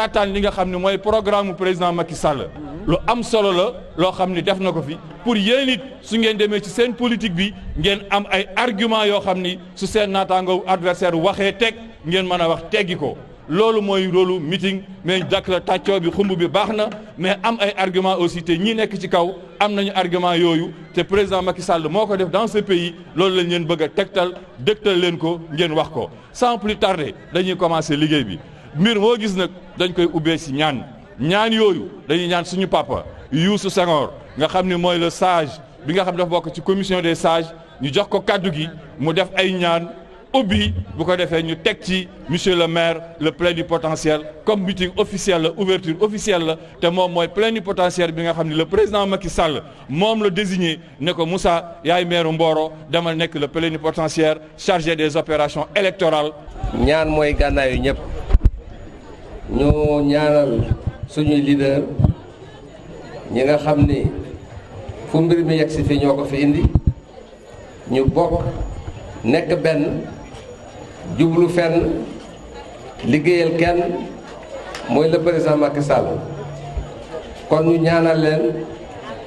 taataan li nga xam ne mooy programme président Macky Sall lu am solo la loo xam ne def na ko fi pour yéen it su ngeen demee ci seen politique bi ngeen am ay argument yoo xam ni su seen naataango adversaire waxee teg ngeen mën a wax teggi ko loolu mooy rôlu meeting mais dakk la tàccoo bi xumb bi baax na mais am ay argument aussi te ñi nekk ci kaw am nañu argument yooyu te président Macky Sall moo ko def dans ce pays loolu lañ leen bëgg a tegtal dëgtal leen ko ngeen wax ko sans plus tarder dañuy commencer liggéey bi mbir moo gis nag dañ koy ubbee ci ñaan yooyu dañuy ñaan suñu papa Youssou Senghor nga xam ne mooy le sage bi nga xam dafa bokk ci commission des sages ñu jox ko kaddu gi mu def ay ñaan ubbi bu ko defee ñu teg ci monsieur le maire le plénipotentiaire comme meeting officiel la ouverture officielle la te moom mooy plénipotentiaire bi nga xam ne le président Macky Sall moom la désigné ne ko Moussa yaay maire Mboro demal nekk le plénipotentiaire chargé des opérations électorales. ñaan mooy gànnaayu ñëpp ñu ñaanal suñuy leader ñi nga xam ni fu mbir mi yegg si fi ñoo ko fi indi ñu bokk nekk benn jublu fenn liggéeyal kenn mooy le président Macky Sall kon ñu ñaanal leen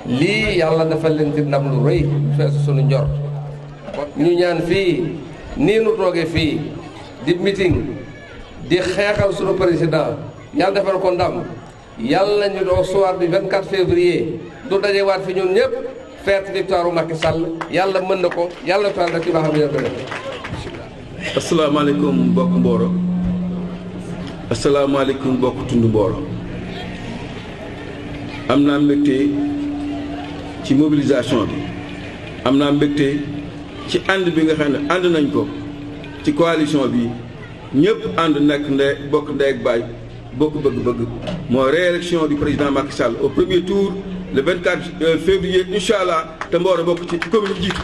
lii yàlla dafa leen ci ndam lu rëy feesu suñu njor ñu ñaan fii nii nu toogee fii di meeting di xeexal suñu président yàlla defal ko ndam yàlla ñu doo soir du 24 février du dajewaat fi ñun ñëpp fête victoire Macky Sall yàlla mën na ko yàlla taal rek ci ba xam ne ko def. asalaamaaleykum mbokk Mboro asalaamaaleykum mbokk tund Mboro am naa mbégte ci mobilisation bi am naa mbégte ci ànd bi nga xam ne ànd nañ ko ci coalition bi ñëpp ànd nekk bokk ndey ak baay bokk bëgg-bëgg mooy réélection du président Macky Sall au premier tour le 24 février incha allah te Mboro bokk ci commune jiitu.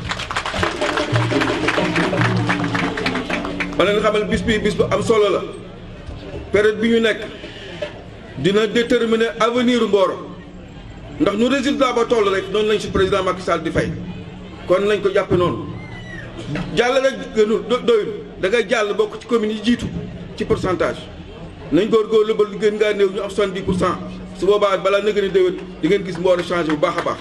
ma leen xamal bis bu am solo la période bi ñu nekk dina déterminer avenir Mboro ndax nu résultat ba toll rek noonu lañ si président Macky Sall di fay kon nañ ko jàppe noonu jàll rek gënul doyul da ngay jàll bokk ci commune yi jiitu ci pourcentage nañ góorgóorlu ba lu gën ngaa néew ñu am 70% su boobaa balaa na gën a déwén di ngeen gis Mboro changé bu baax a baax.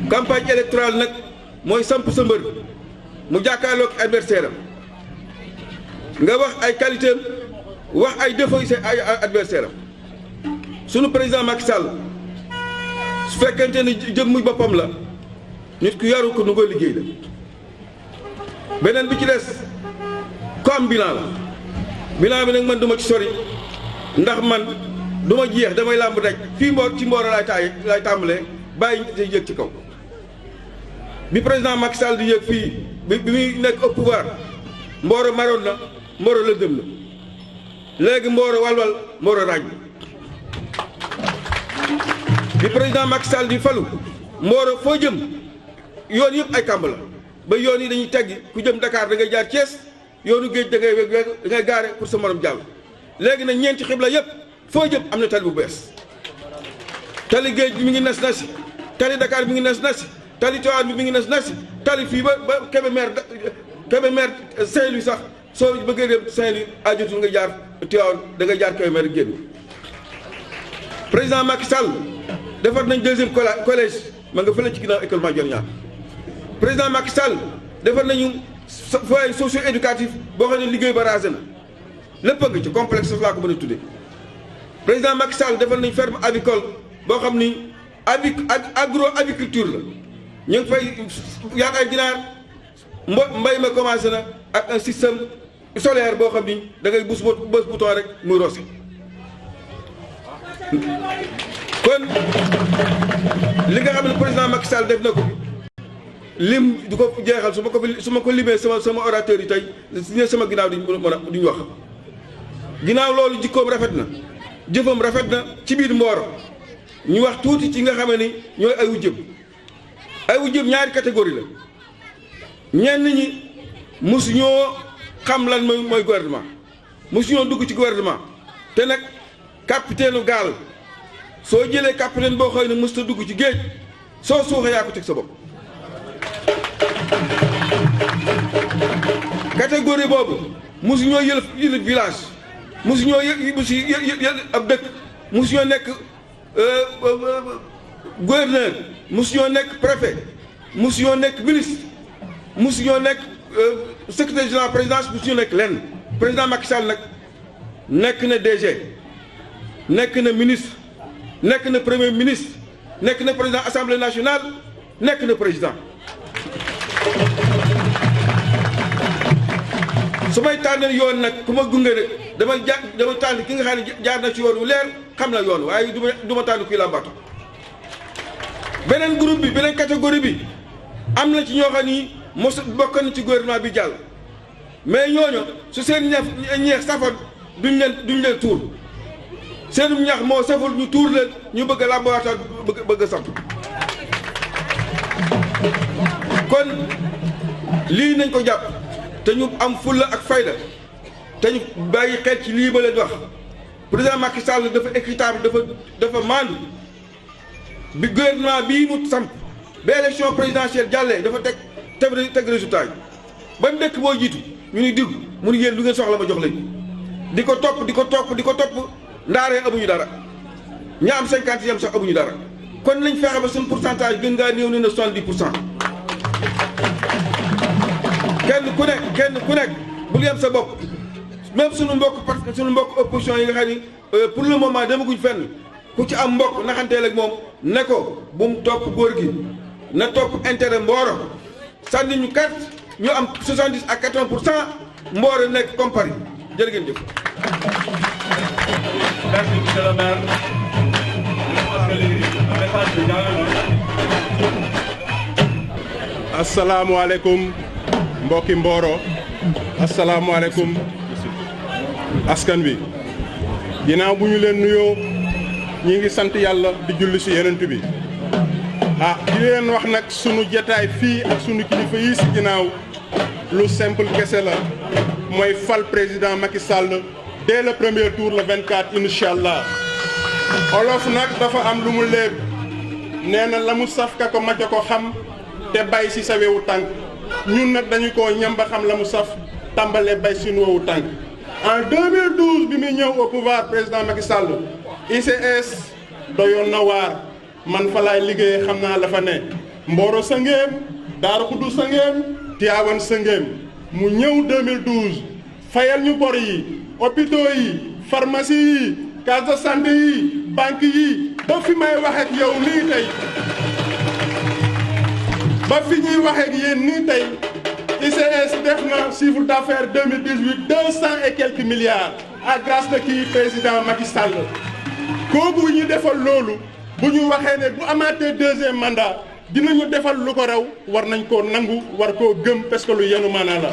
campagne électorale nag mooy samp sa mbër mu jàkkaarloog adversaire am nga wax ay qualité am wax ay défauts yi ay adversaire am sunu président Macky Sall su fekkente ne jëmmu boppam la nit ku yaru ko nu ko liggéey la beneen bi ci des ko am bilan la bilan bi nag man duma ci sori ndax man du ma jeex damay làmb daj fii ci Mboro laay tàmbalee bàyyi yëg ci kaw bi président Macky Sall di yëg fii bi muy nekk au pouvoir Mboro maroon na Mboro lëndëm na léegi Mboro walwal Mboro ràññ bi président Macky Sall di falu Mboro foo jëm yoon yëpp ay kàmb la ba yoon yi dañuy teggi ku jëm Dakar da ngay jaar Thiès yoonu géej da ngay weg da ngay gaare pour sa morom jàll léegi nag ñeenti xibla yëpp foo jëm am na tali bu bees tali géej bi mi ngi nas nasi tali Dakar bi mi ngi nas nasi tali Tivaouane bi mi ngi nas nasi tali fii ba Kébémer Saint-Louis sax soo bëggee dem Saint-Louis ajotul nga jaar Tivaouane da nga jaar Kébémer génn président Macky Sall defar nañ deuxième collège ma nga fële ci ginnaaw école Madior Niang président Macky Sall defar nañu foyer socio éducatif boo xam ne liggéey ba rasé na lépp a ngi ci complexe laa ko mën a tuddee président Macky Sall defar nañ ferme avicole boo xam ni agro aviculture la ñu ngi fay yaat ay ginaar mbay ma commencé na ak un système solaire boo xam ni da ngay bës bouton rek muy roose kon li nga xam ne président Macky Sall def na ko lim du ko jeexal su ma ko limee sama orateur yi tey ne sama ginnaaw duñu wax ginnaaw loolu jikkoom rafet na jëfam rafet na ci biir Mboro ñu wax tuuti ci nga xam ni ñooy ay wujjëm ñaari catégorie la ñenn ñi mosuñoo xam lan mooy gouvernement mosuñoo dugg ci gouvernement te nag capitaine gaal soo jëlee capitaine boo xëy ne mosut a dugg ci géej soo suuxee yaa ko teg sa bopp. catégorie boobu mosu ñoo yëlëf village mosu ñoo yël ab dëkk mosu ñoo nekk gouverneur mosu ñoo nekk préfet mosu ñoo nekk ministre mosu ñoo nekk secrétaire général présidence mosu ñoo nekk lenn président Macky Sall nag nekk na DG nekk na ministre nekk na premier ministre nekk na président assemblée nationale nekk na président su may tànn yoon nag ku ma gunge nag dama tànn ki nga xam ne jaar na ci yoon wu leer xam na yoon waaye du ma tànn kuy làmbaatu beneen groupe bi beneen catégorie bi am na ci ñoo xam ni mos bokk na ci gouvernement bi jàll mais ñooñu su seen ñeex safoon duñ leen tuur seenum ñax moo saful ñu tuur leen ñu bëgg a làmbaataat bëgg a samp kon lii nañ ko jàpp te ñu am fulla ak fayda te ñu bàyyi xel ci lii ba leen wax président Macky Sall dafa équitable dafa maandu bi gouvernement bii mu samp ba élection présidentielle jàllee dafa teg résultat yi ba mu dëkk boo jiitu ñu ni digg mu ni yéen lu ngeen soxla ma jox lañ di ko topp ndaaree amuñu dara ña am 50 yam sax amuñu dara kon nañ fexe ba suñu pourcentage gën ngaa néew ne na 70%. kenn ku nekk bul yem sa bopp même suñu mbokk opposition yi nga xam ni pour le moment demaguñ fenn ku ci am mbokk naxanteel ak moom ne ko bu mu topp góor gi na topp intérêt Mboro sànni ñu kat ñu am 70 à 80% Mboro nekk comme Paris jërë ngeen jëf. Merci monsieur le maire. Asalaamaaleykum mbokki Mboro asalaamaaleykum askan wi ginnaaw bu ñu leen nuyoo ñi ngi sant yàlla di julli ci Yonent bi di leen wax nag sunu jataay fii ak sunu kilifa yi ci ginnaaw lu simple kese la mooy fal président Macky Sall dès le premier tour le 24 incha allah olof nag dafa am lu mu léeb nee na la mu saf ka ko maca ko xam te bay ci sa wewu tànk ñun nag dañu ko ñamba xam la mu saf tàmbalee bay suñu wewu tànk en 2012 bi muy ñëw au pouvoir président Macky Sall ICS doyoon na waar man fa laay liggéeyee xam naa la fa ne Mboro sëngéem Daaru Xudu sëngéem Tivaouane sëngéem mu ñëw 2012 fayal ñu bor yi hôpitaux yi pharmacie yi case de santé yi banque yi ba fi may wax ak yow nii tey ba fi ñuy wax ak yéen nii tey ICS def na chiffre d'affaires 2018 200 et quelques milliards à grâce de kii président Macky Sall kooku ñu defal loolu bu ñu waxee ne bu amaatee deuxième mandat dinañu defal lu ko raw war nañ koo nangu war koo gëm parce que lu yenu maanaa la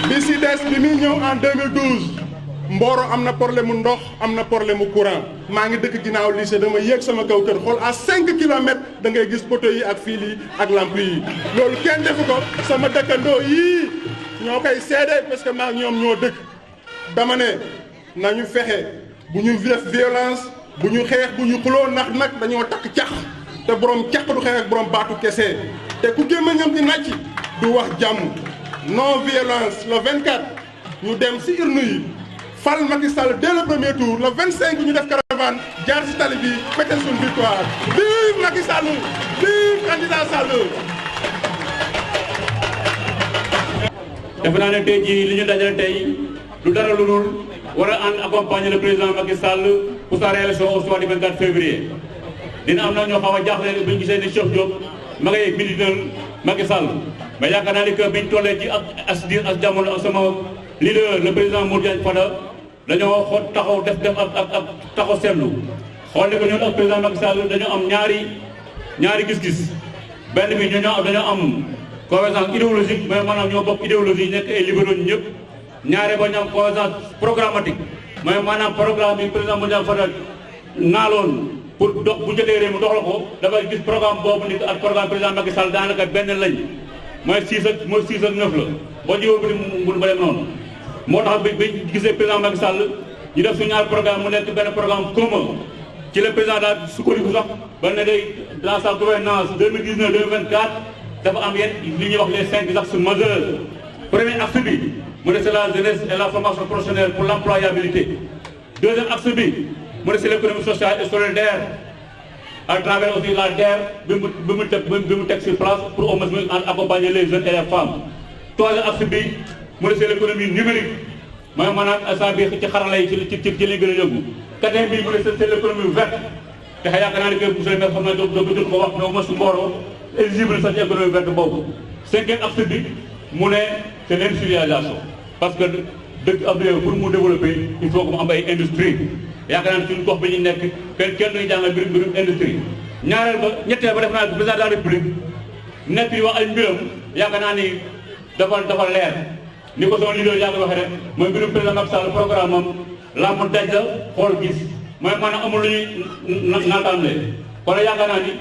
bi si des bi muy ñëw en 2012 Mboro am na problème mu ndox am na problème mu courant maa ngi dëkk ginnaaw lycée dama yéeg sama kaw kër xool à 5 kilomètres da ngay gis poteaux yi ak fil yi ak lampe yi loolu kenn defu ko sama dëkkandoo yii ñoo koy seede parce que maa ñoom ñoo dëkk dama ne nañu fexe bu ñu def violence bu ñu xeex bu ñu xuloo ndax nag dañoo takk cax te borom cax du xeex ak borom baatu kese te ku gémmiñam di nàcc du wax jàmm non violence le 24 ñu dem ci urne yi fal Macky Sall dès le premier tour le 25 ñu def caravane jaar ci tali bi fêter suñu victoire vive Macky Sall vive candidat Sall. defe naa ne tey jii li ñu dajale tey du dara lu dul war a ànd accompagner le président Macky Sall pour sa réélection au soir du 24 février. dina am na ñoo xaw a jaaxle bu ñu gisee ni Cheikh Diop ma ngay militaire Macky Sall mais yaakaar naa ni que biñ tollee ci as jamono ak sama leader le président Modou Diagne Fada dañoo xool taxaw def ak taxaw seetlu xool ne ko ñun ak président Macky Sall dañoo am ñaari gis-gis benn bi dañoo am convergence idéologique mais maanaam ñoo bokk idéologie nekk ay libéraux ñëpp ñaare ba ñu am convergence programmatique mais maanaam programme bi président Modou Diagne Fada naaloon pour dox bu jotee réew mi dox la ko dafay gis programme boobu ni ak programme président Macky Sall daanaka benn lañ mooy 6 ak 9 la boo jiwoo bi mu ba dem noonu moo tax bi gisee président Macky Sall ñu def suñu ñaari programme mu nekk benn programme commun ci le président daal sukkandiku sax ba ne day dans sa gouvernance 2019 2024 dafa am yenn li ñuy wax les 5 axes majeurs premier axe bi mu ne c'est la jeunesse et la formation professionnelle pour l'employabilité. Deuxième axe bi mu ne c'est l'économie sociale et solidaire à travers aussi la DER bi mu teg sur place pour au moins accompagner les jeunes et les femmes. Troisième axe bi mu ne c'est l'économie numérique mooy maanaam instant bi ci xarala yi ci li gën a yëngu. Quatrième bi mu ne c'est l'économie verte te yaakaar naa ne que monsieur le maire xam naa jot ko wax mais au moins su Mboro éligible sax ci économie verte boobu. Cinquième axe bi mu ne c'est l'industrialisation parce que dëkk am réew pour mu développer il faut que mu am ay industrie yaakaar naa ne suñu gox bi ñu nekk kenn duñu jàngal mbirum industrie. ñetteel ba def naa président de la république nekk di wax ay mbiram yaakaar naa ni dafa leer ni ko sama leader yaa ngi waxee rek mooy mbirum président Macky Sall programme am la mu daj la xool gis mooy maanaam amul lu ñuy naataanle kon yaakaar naa ni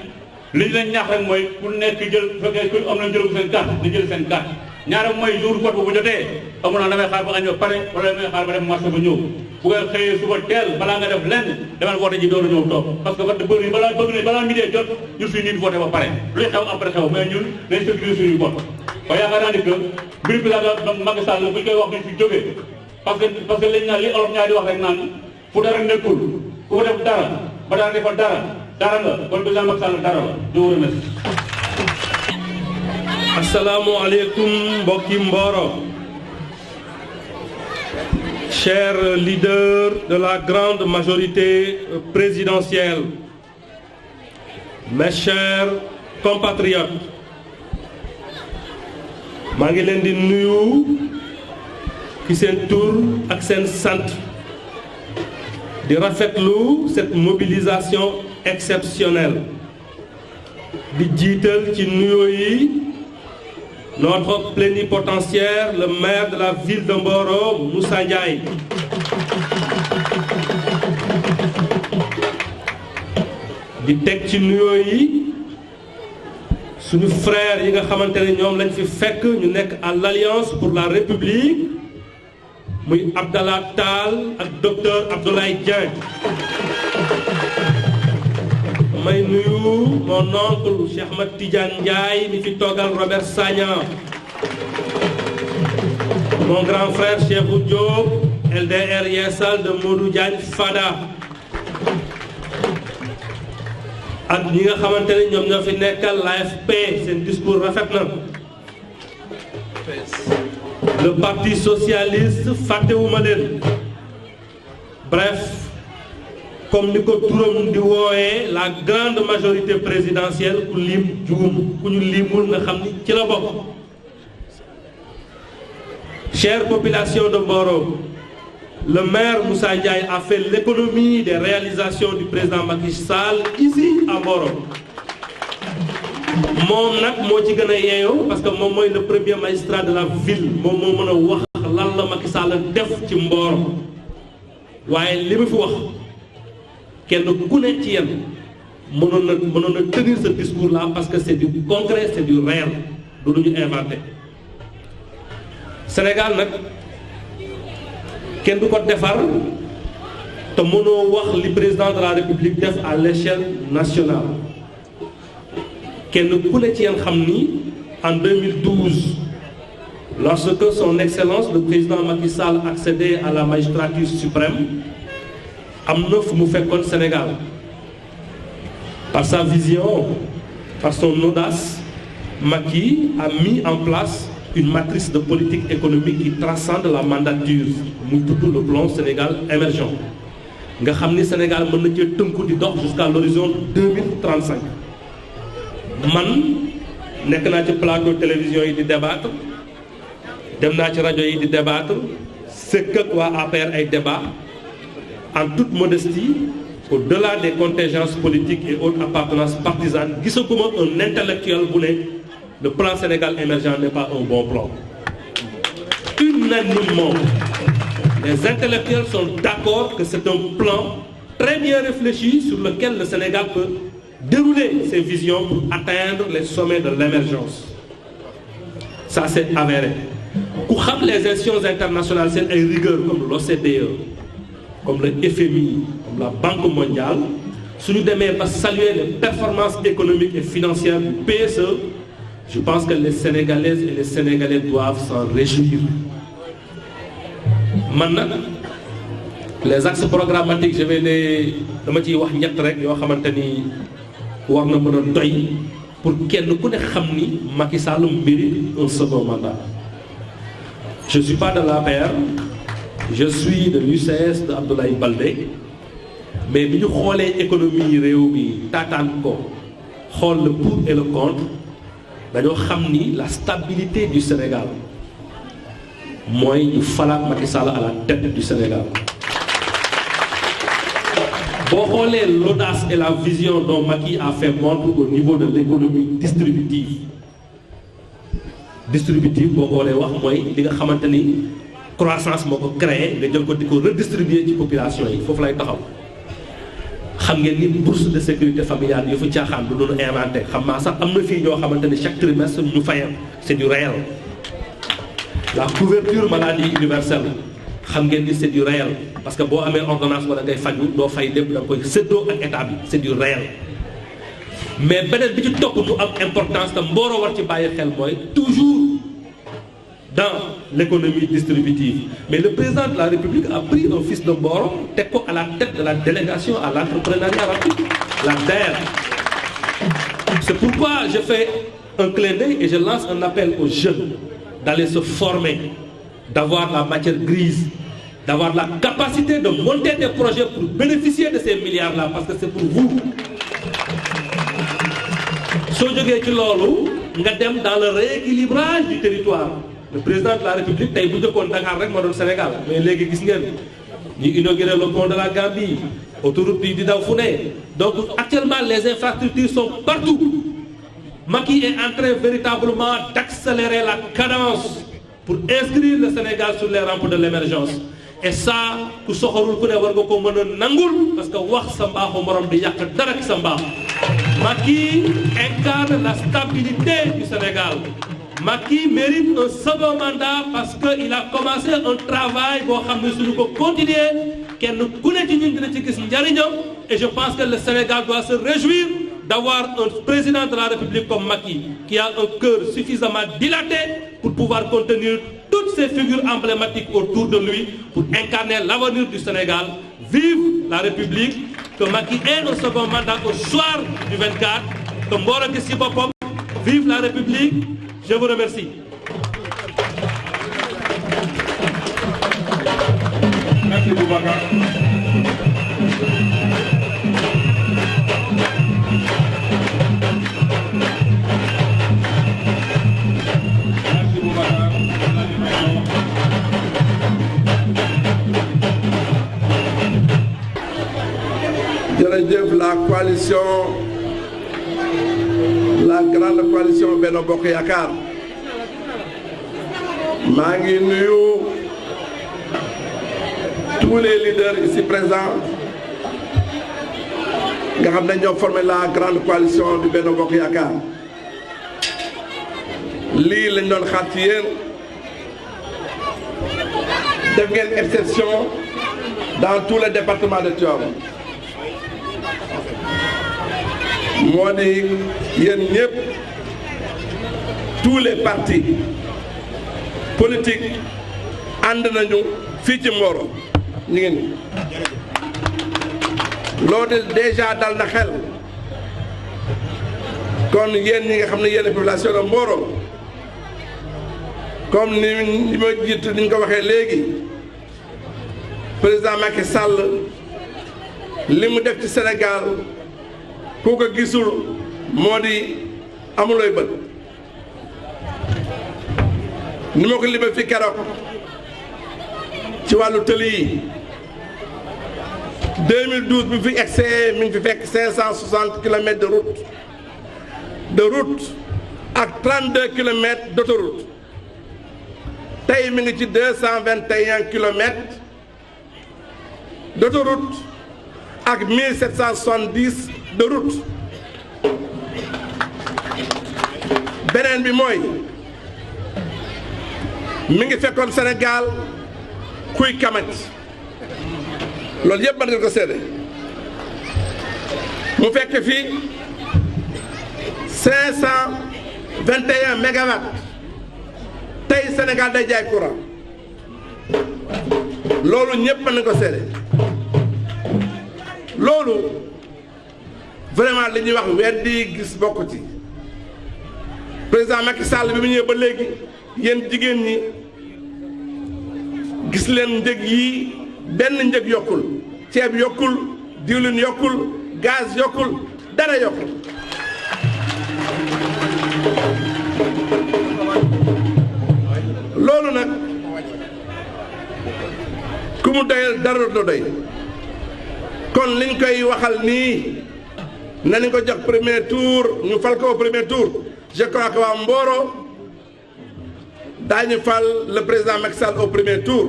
li ñu leen ñaax rek mooy ku nekk jël bu fekkee ku am na jël seen carte di jël seen carte ñaareel mooy jour vote bu jotee amul naa damay xaar ba añ ba pare wala damay xaar ba dem marché ba ñëw bu ngeen xëyee suba teel balaa nga def lenn demal vote ji door a ñëw toog parce que vote bëri balaa midi jot ñun suñu nit voté ba pare luy xew après xew mais ñun dañ sécuriser suñuy vote kon yaakaar naa ni que mbir bi la Macky Sall bu ñu koy wax duñ fi jógee parce que lañ naan li olof ñaar di wax rek naan fu dara nekkul ku ko def dara ba dara defal dara nga kon président Macky Sall dara la di wóor na si. Assalamualaikum mbokki Mboro. Chers leaders de la grande majorité présidentielle, mes chers compatriotes, maa ngi leen di nuyu ci seen tur ak seen sant di rafetlu cette mobilisation exceptionnelle di jiital ci nuyoo yi notre plénipotentiaire, le maire de la ville de Mboro, Moussa Ndiaye. di teg ci nuyoo yi suñu frères yi nga xamante ne ñoom lañ fi fekk ñu nekk à l'Alliance pour la République muy Abdallah Tall ak docteur Abdoulaye Dieng. may nuyu mon oncle Cheikh Ahmed Tidiane Ndiaye mi fi toogal Robert Sagna, mon grand frère Cheikhou Diop LDR Yeesal de Modou Diagne Fada ak ñi nga xamante ne ñoom ñoo fi nekkal l'AFP seen discours rafet na le parti socialiste fàttewuma leen bref comme ni ko turam di wooyee la grande majorité présidentielle ku lim juum ku ñu limul nga xam ni ci la bokk. Chère population de Mboro, le maire Moussa Ndiaye a fait l'économie des réalisations du président Macky Sall ici à Mboro. moom nag moo ci gën a yeeyoo parce que moom mooy le premier magistrat de la ville moom moo mën a wax lan la Macky Sall def ci Mboro waaye li mu fi wax. kenn ku ne ci yéen mënoon na tenir ce discours là parce que c'est du concret c'est du réel du lu ñu inventé Sénégal nag kenn du ko defar te mënoo wax li président de la République def à l'échelle nationale kenn ku ne ci yéen xam ni en 2012 lorsque son excellence le président Macky Sall accédait à la magistrature suprême am na fu mu fekkoon Sénégal par sa vision par son audace Macky a mis en place une matrice de politique économique qui transcende la mandature muy tudd le plan Sénégal émergent nga xam ni Sénégal mën na cee tënku di dox jusqu'à l'horizon 2035 man nekk naa ci plateau télévision yi di débattre dem naa ci rajo yi di débattre sëkk ak waa APR ay débat en toute modestie, au-delà des contingences politiques et autres appartenances partisanes, gisaguma un intellectuel bu ne le plan Sénégal émergent n'est pas un bon plan. Unanimement, les intellectuels sont d'accord que c'est un plan très bien réfléchi sur lequel le Sénégal peut dérouler ses visions pour atteindre les sommets de l'émergence. Ça c'est avéré. Ku xam les institutions internationales seen ay rigueur comme l'OCDE, comme le FMI, comme la Banque mondiale, si nous devons saluer les performances économiques et financières du PSE, je pense que les Sénégalaises et les Sénégalais doivent s'en réjouir. man nag les axes programmatiques je vais les dama ciy wax ñett rek yoo xamante ni war na mën a doy pour kenn ku ne xam ni Macky Sall mérite un second mandat. Je suis pas de l'APR, je suis de l'UCS de Abdoulaye Baldé, mais bi ñu xoolee économie réew mi taataan ko xool le pour et le contre dañoo xam ni la stabilité du Sénégal mooy ñu falaat Macky Sall à la tête du Sénégal. boo xoolee l'audace et la vision dont Macky a fait montre au niveau de l'économie distributive boo xoolee wax mooy li nga xamante ni croissance moo ko créé nga jël ko di ko redistribuer ci population yi foofu lay taxaw. xam ngeen ni bourse de sécurité familiale yu fi caaxaan du doon inventé xam naa sax am na fii ñoo xamante ni chaque trimestre ñu fayal c'est du réel. La couverture maladie universelle xam ngeen ni c'est du réel parce que boo amee ordonnance wala ngay faju doo fay lépp da nga koy séddoo ak état bi c'est du réel. mais beneen bi ci topp du am importance te Mboro war ci bàyyi xel mooy toujours dans l'économie distributive mais le président de la République a pris un fils de Mboro teg ko à la tête de la délégation à l'entrepreneuriat rapide, la DER. C'est pourquoi je fais un clin d'œil et je lance un appel aux jeunes d'aller se former, d'avoir la matière grise, d'avoir la capacité de monter des projets pour bénéficier de ces milliards-là parce que c'est pour vous. soo jógee ci loolu nga dem dans le rééquilibrage du territoire. Le président de la République tey bu njëkkoon Dakar rek moo doon Sénégal mais léegi gis ngeen ñu inauguré le pont de la Gambie autoroute bi di daw fu ne donc actuellement les infrastructures sont partout. Macky est en train véritablement d'accélérer la cadence pour inscrire le Sénégal sur les rampes de l'émergence et ça ku soxorul ku ne war nga ko mën a nangul parce que wax sa mbaaxu morom di yàq dara ci sa mbaax. Macky incarne la stabilité du Sénégal. Macky mérite un second mandat parce qu'il a commencé un travail boo xam ne suñu ko continuer kenn ku ne ci ñun dina ci gis njariñam et je pense que le Sénégal doit se réjouir d'avoir un président de la République comme Macky qui a un cœur suffisamment dilaté pour pouvoir contenir toutes ces figures emblématiques autour de lui pour incarner l'avenir du Sénégal. Vive la République, que Macky ait un second mandat au soir du 24, que Mboro gis ci boppam. Vive la République. Je vous remercie. Merci Boubacar. Merci Boubacar. Jërëjëf la coalition. La grande coalition Benno Bokk Yaakaar maa ngi nuyu tous les leaders ici présents nga xam ne ñoo formé la grande coalition du Benno Bokk Yaakaar lii lañ doon xaar ci yéen def ngeen exception dans tous les départements de Tivaouane moo di yéen ñëpp tous les partis politiques ànd nañu fii ci Mboro ñu ngi nii loolu déjà dal na xel kon yéen ñi nga xam ne yéen population de Mboro comme ni ma jiitu ni ñu ko waxee léegi président Macky Sall li mu def ci Sénégal ku ko gisul moo di amulooy bët ni ma ko libe fi keroog ci wàllu tëli yi 2012 bi fi egsee mi ngi fi fekk 560 kilomètres de route ak 32 kilomètres d'autoroute tey mi ngi ci 221 kilomètres d'autoroute ak 1770 de route beneen bi mooy mi ngi fekkoon Sénégal kuy kamat loolu yëpp mën nga ko seede mu fekk fii 521 mégawatts tey Sénégal day jaay courant loolu ñëpp mën nañu ko seede loolu vraiment li ñuy wax weddi gis bokk ci président Macky Sall bi mu ñëwee ba léegi yéen jigéen ñi gis leen njëg yi benn njëg yokkul ceeb yokkul diwlin yokkul gaz yokkul dara yokkul loolu nag ku mu doyal dara du doy kon liñ koy waxal nii nañu ko jox premier tour ñu fal ko au premier tour je crois que waa Mboro daañu fal le président Macky Sall au premier tour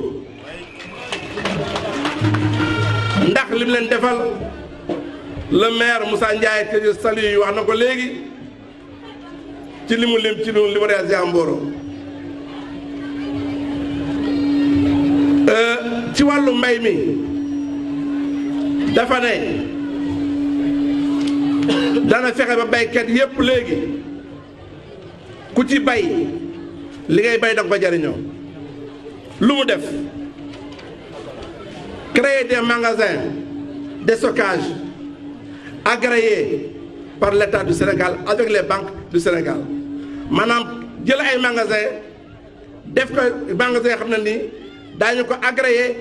ndax li mu leen defal le maire Moussa Ndiaye que je salue wax na ko léegi ci li mu lim ci li mu réalisé à Mboro ci wàllu mbay mi dafa ne dana fexe ba baykat yépp léegi ku ci bay li ngay bay danga ko jariñoo lu mu def créer des magasins de stockage agréés par l'État du Sénégal avec les banques du Sénégal maanaam jël ay magasins def ko magasin yoo xam ne nii daañu ko agréé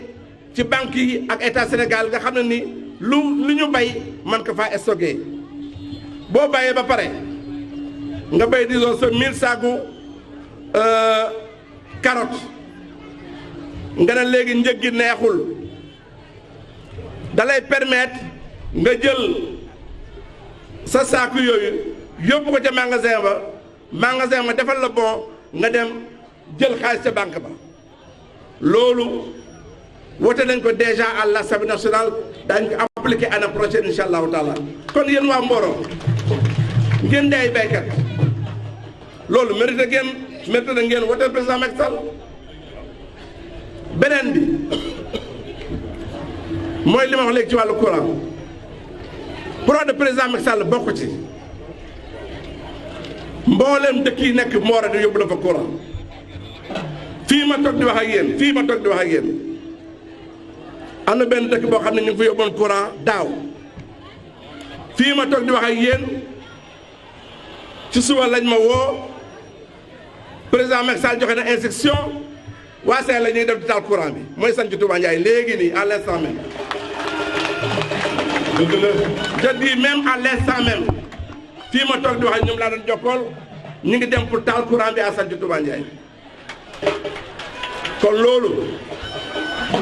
ci banques yi ak État Sénégal nga xam ne ni lu ñu bay man ko faa stocké boo bayee ba pare nga bay disons sa 1000 saaku carotte nga ne léegi njëg gi neexul da lay permettre nga jël sa saaku yooyu yóbbu ko ca magasin ba defal la bon nga dem jël xaalis ca banque ba loolu wote nañ ko déjà à l'Assemblée nationale daañu ko appliqué année prochaine incha allahu taala kon yéen waa Mboro ngeen di ay baykat loolu mérite na ngeen wote président Macky Sall beneen bi mooy li ma wax léegi ci wàllu courant projet de président Macky Sall bokk ci mboolem dëkk yi nekk Mboro di yóbbu na fa courant fii ma toog di wax ak yéen am na benn dëkk boo xam ne ñu ngi fa yóbboon courant daaw fii ma toog di wax ak yéen ci suba lañ ma woo président Macky Sall joxe na instruction waa Seye la ñuy def di taal courant bi mooy sant Touba Ndiaye léegi nii à l'instant même. je dis même à l'instant même fii ma toog di wax ak ñoom laa doon jokkool ñu ngi dem pour taal courant bi à sant Touba Ndiaye kon loolu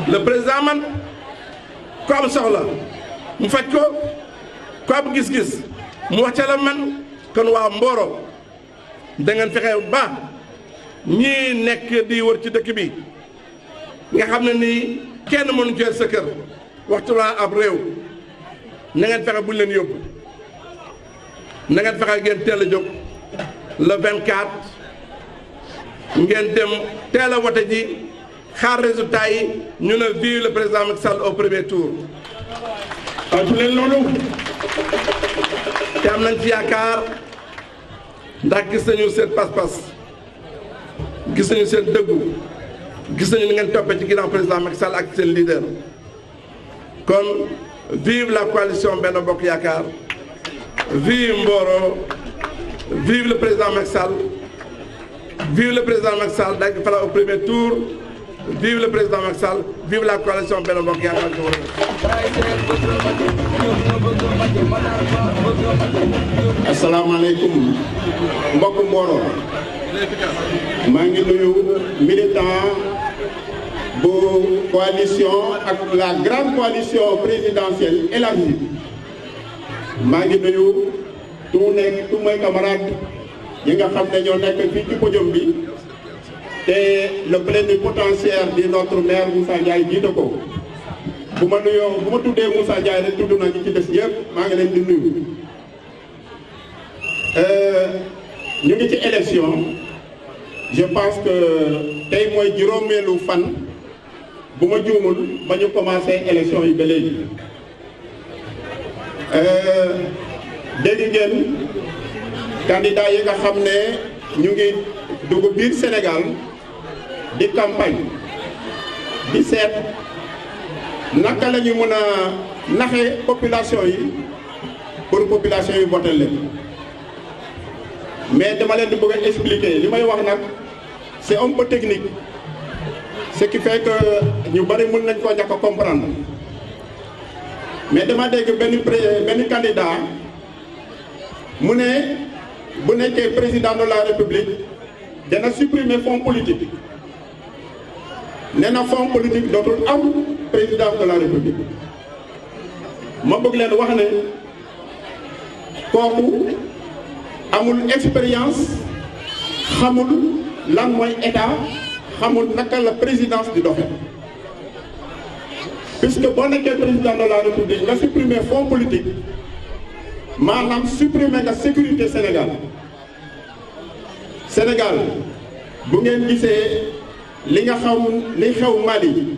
le président man ku am soxla mu faj ko ku am gis-gis mu wax ca la man kon waa Mboro da ngeen fexe ba ñii nekk di wër ci dëkk bi nga xam ne nii kenn mënu jël sa kër waxtu laa ab réew na ngeen fexe buñ leen yóbbu na ngeen fexe ngeen teel a jóg le 24 ngeen dem teel a wote ji xaar résultat yi ñu ne vive le président Macky Sall au premier tour. waaw bu leen loolu te am nañ ci yaakaar ndax gis nañu seen pas-pas gis nañu seen dëggu gis nañu ni ngeen toppee ci ginnaaw président Macky Sall ak seen leader kon vive la coalition Benno Bokk Yaakaar vive Mboro vive le président Macky Sall vive le président Macky Sall dañ ko fala au premier tour vive le président Macky Sall vive la coalition Benno Bokk Yaakaar. asalaamaaleykum mbokk Mboro maa ngi nuyu militant bu coalition ak la grande coalition présidentielle élargie maa ngi nuyu tous mes camarades yi nga xam ne ñoo nekk fii ci podium bi te le plénipotentiaire di notre maire Moussa Ndiaye jiite ko bu ma tuddee Moussa Ndiaye rek tudd na ñi ci des yëpp maa ngi leen di nuyu. ñu ngi ci élection je pense que tey mooy juróomeelu fan bu ma juumul ba ñu commencé élection yi ba léegi dégg ngeen candidat yi nga xam ne ñu ngi dugg biir Sénégal di campagne di seet naka la ñu mën a naxe population yi pour population yi voté leen mais dama leen di bëgg a expliquer li may wax nag c'est un peu technique ce qui fait que ñu bari mën nañ koo ñàkk a comprendre mais dama dégg benn candidat mu ne bu nekkee président de la république dana supprimer fonds politique nee na fonds politique dootul am président de la république ma bëgg leen wax ne kooku amul expérience xamul lan mooy état xamul naka la présidence di doxe puisque boo nekkee président de la république nga supprimer fonds politique maanaam supprimer nga sécurité Sénégal bu ngeen gisee li xew Mali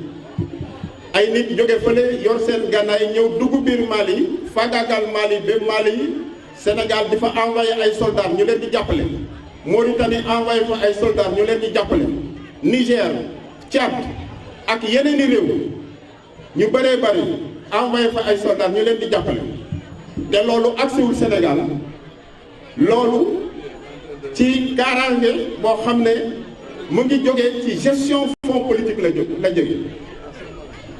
ay nit jóge fële yor seen gànnaay ñëw dugg biir Mali faagaagal Mali ba Mali Sénégal di fa envoyé ay soldats ñu leen di jàppale Mauritanie envoyé fa ay soldats ñu leen di jàppale Niger Tchad ak yeneen i réew ñu bëree bëri envoyé fa ay soldats ñu leen di jàppale te loolu agsiwul Sénégal loolu ci kaaraange boo xam ne mu ngi jógee ci gestion fonds politique la jóge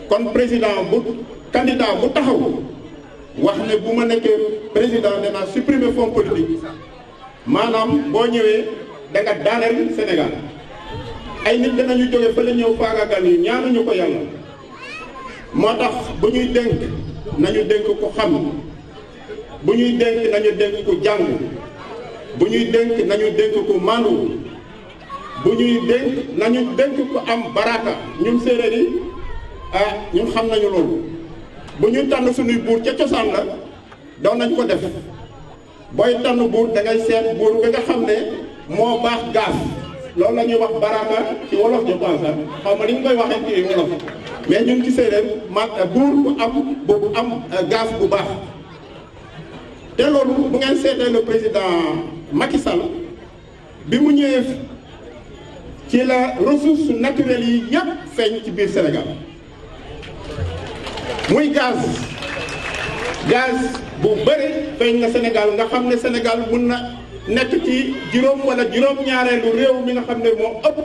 kon président bu candidat bu taxaw wax ne bu ma nekkee président danaa supprimer fonds politique maanaam boo ñëwee da nga daaneel Sénégal ay nit danañu jóge fële ñëw faagaagal yi ñaanuñu ko yàlla moo tax bu ñuy dénk nañu dénk ko xam bu ñuy dénk nañu dénk ko jàng bu ñuy dénk nañu dénk ko maandu bu ñuy dénk nañu dénk ko am baraka ñun séeréer yi ñun xam nañu loolu bu ñu tànn suñuy buur ca cosaan la doon nañ ko def booy tànn buur da ngay seet buur bi nga xam ne moo baax gaaf loolu la ñuy wax baraka ci wolof je pense xaw ma ni ñu koy waxee ci wolof mais ñun ci séeréer buur bu am gaaf bu baax te loolu bu ngeen seetee le président Macky Sall bi mu ñëwee ci la ressources naturelles yi yëpp feeñ ci biir Sénégal muy gaz bu bëri feeñ na Sénégal nga xam ne Sénégal mun na nekk ci juróom wala juróom-ñaareelu réew mi nga xam ne moo ëpp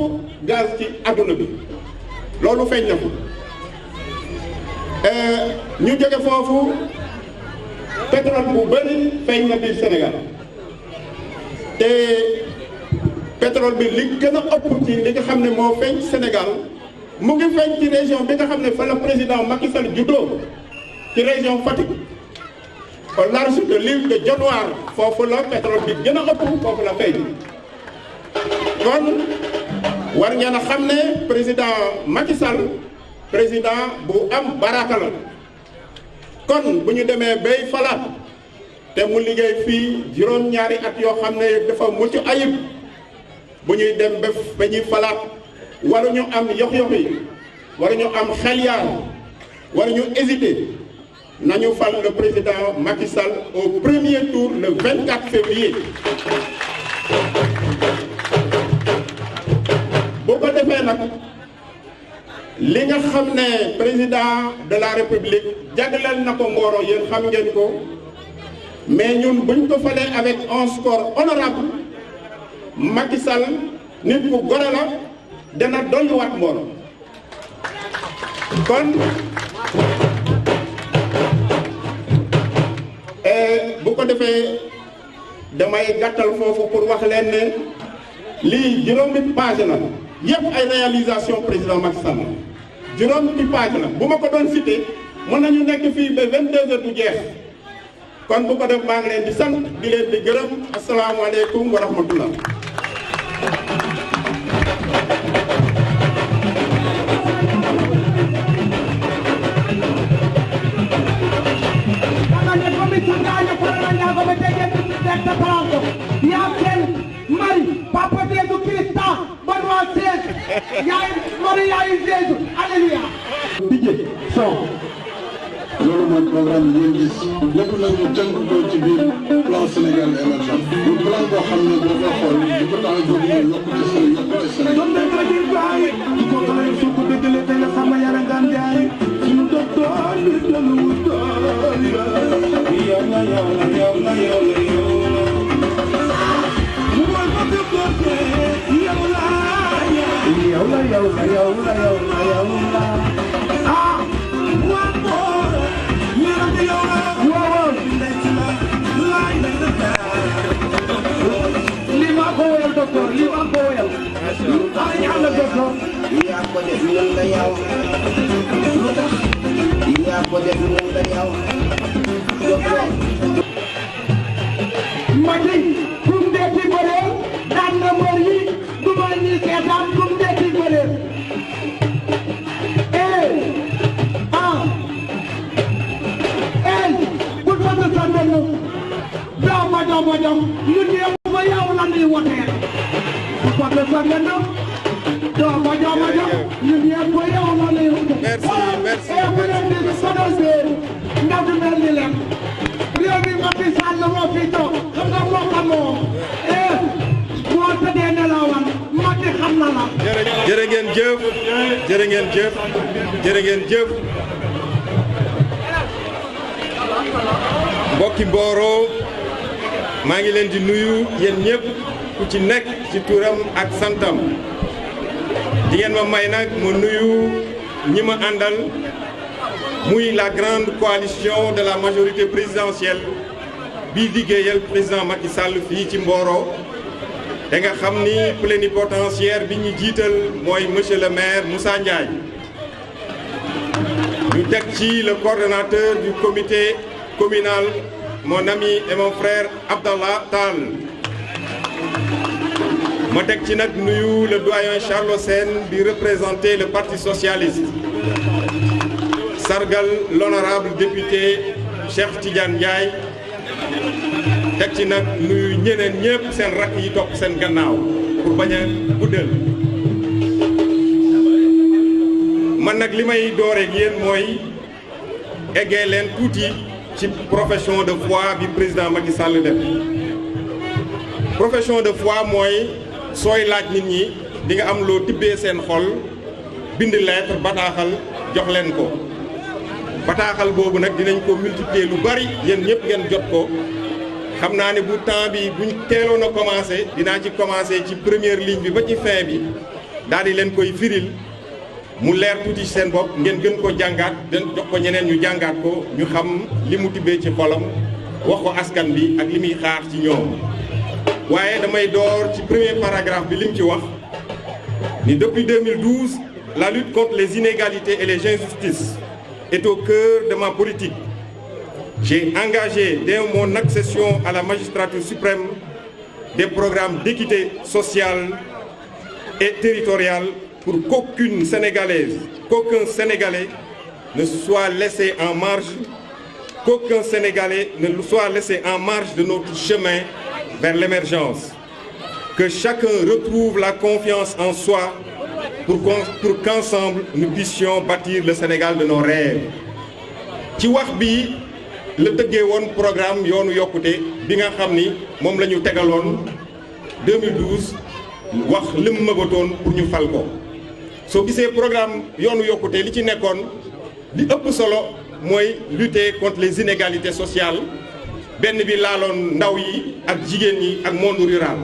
gaz ci àdduna bi loolu feeñ na ko ñu jóge foofu pétrole bu bëri feeñ na biir Sénégal te pétrole bi li gën a ëpp ci li nga xam ne moo feeñ Sénégal mu ngi feeñ ci région bi nga xam ne fa la président Macky Sall juddoo ci région Fatick au large de l'île de Dionewar foofu la pétrole bi gën a ëpp foofu la feeñ kon war ngeen a xam ne président Macky Sall président bu am baraka la kon bu ñu demee bay falaat te mu liggéey fii juróom-ñaari at yoo xam ne dafa mucc ayib bu ñuy dem ba ñuy falaat waruñu am yox-yox yi waruñu am xel yaar waruñu hésiter nañu fal le président Macky Sall au premier tour le 24 février. boo ko defee nag li nga xam ne président de la république jagleel na ko Mboro yéen xam ngeen ko mais ñun buñ ko falee avec un score honorable Macky Sall nit ku gore la dana dolliwaat Mboro kon bu ko defee damay gàttal foofu pour wax leen ne lii juróomi page la yëpp ay réalisation président Macky Sall juróomi page la bu ma ko doon cité mën nañu nekk fii ba 22 heures du jeex kon bu ko def maa ngi leen di sant di leen di gërëm asalaamaaleykum wa rahmatullah. loolu mooy programme bi ngeen gis lépp nag ñu tënk ko ci biir plan Sénégal émergent bu plan boo xam ne boo ko xool di ko tax a jóg mooy yokkute Sénégal mën nga yow lu tax yaa ko def mën nga yow Mati kum deeti bëreel daan na mbër yi du ma ñi seetaan kum deeti bëreel bul fa sa dënn dama ñun ñëpp ba yow la ñuy woteel bul fa sa dënn dama ñun ñëpp ba yow la ñuy woteel merci bu leen di sonal seen ndaw di mel ni leen réew mi Macky Sall moo fi toog xam nga moo xam moom moo tëddee nelawan Macky xam na la jërë ngeen jëf jërë ngeen jëf jërë ngeen jëf mbokki Mboro maa ngi leen di nuyu yéen ñëpp ku ci nekk ci turam ak santam di ngeen ma may nag ma nuyu ñi ma àndal muy la grande coalition de la majorité présidentielle bi liggéeyal président Macky Sall fii ci Mboro te nga xam ni plénipotentiaire bi ñu jiital mooy monsieur le maire Moussa Ndiaye ñu teg ci le coordonnateur du comité communal mon ami et mon frère Abdallah Tall ma teg ci nag nuyu le doyen Charles Sène bi représenter le parti socialiste sargal l'honorable député Cheikh Tidiane Ndiaye teg ci nag nuyu ñeneen ñëpp seen rakk yi topp seen gannaaw pour bañ a guddal man nag li may dooreeg yéen mooy eggee leen tuuti ci profession de foi bi président Macky Sall def profession de foi mooy sooy laaj nit ñi di nga am loo tibbee seen xol bind lettre bataaxal jox leen ko bataaxal boobu nag dinañ ko multiplier lu bari yéen ñëpp ngeen jot ko xam naa ne bu temps bi buñ teeloon a commencé dinaa ci commencé ci première ligne bi ba ci fin bi daal di leen koy firil mu leer tuuti seen bopp ngeen gën ko jàngaat den jox ko ñeneen ñu jàngaat ko ñu xam li mu tibbee ci xolam wax ko askan bi ak li muy xaar ci ñoom waaye damay door ci premier paragraphe bi li mu ci wax ni depuis 2012 la lutte contre les inégalités et les injustices est au cœur de ma politique. J'ai engagé dès mon accession à la magistrature suprême des programmes d'équité sociale et territoriale pour qu'aucune Sénégalaise, qu'aucun Sénégalais ne soit laissé en marge, qu'aucun Sénégalais ne soit laissé en marge de notre chemin vers l'émergence. Que chacun retrouve la confiance en soi pour qu'ensemble nous puissions bâtir le Sénégal de nos rêves. ci wax bi la tëggee woon programme yoonu yokkute bi nga xam ni moom la ñu tegaloon 2012 wax li mu mëbatoon pour ñu fal ko soo gisee programme yoonu yokkute li ci nekkoon li ëpp solo mooy lutter contre les inégalités sociales benn bi laaloon ndaw yi ak jigéen ñi ak monde rural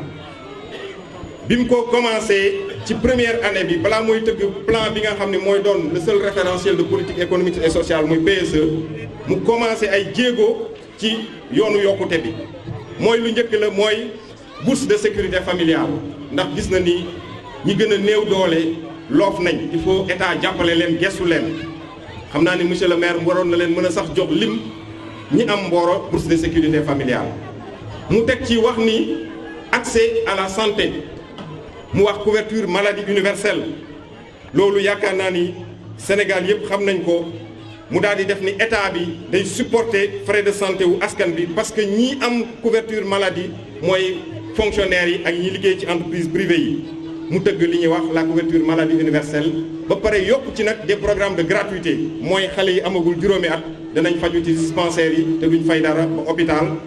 bi mu ko commencé ci première année bi balaa mooy tëgg plan bi nga xam ne mooy doon le seul référentiel de politique économique et sociale muy PSE mu commencé ay jéego ci yoonu yokkute bi mooy lu njëkk la mooy bourse de sécurité familiale ndax gis na ni ñi gën a néew doole loof nañ il faut état jàppale leen gestu leen xam naa ni monsieur le maire waroon na leen mën a sax jox lim ñi am Mboro bourse de sécurité familiale mu teg ci wax ni accès à la santé mu wax couverture maladie universelle loolu yaakaar naa ni Sénégal yëpp xam nañ ko mu daal di def ni état bi day supporter frais de santé wu askan bi parce que ñi am couverture maladie mooy fonctionnaires yi ak ñi liggéey ci entreprise privée yi mu tëgg li ñuy wax la couverture maladie universelle ba pare yokk ci nag des programmes de gratuité mooy xale yi amagul juróomi at danañ faju ci dispensaires yi te duñ fay dara ba hôpital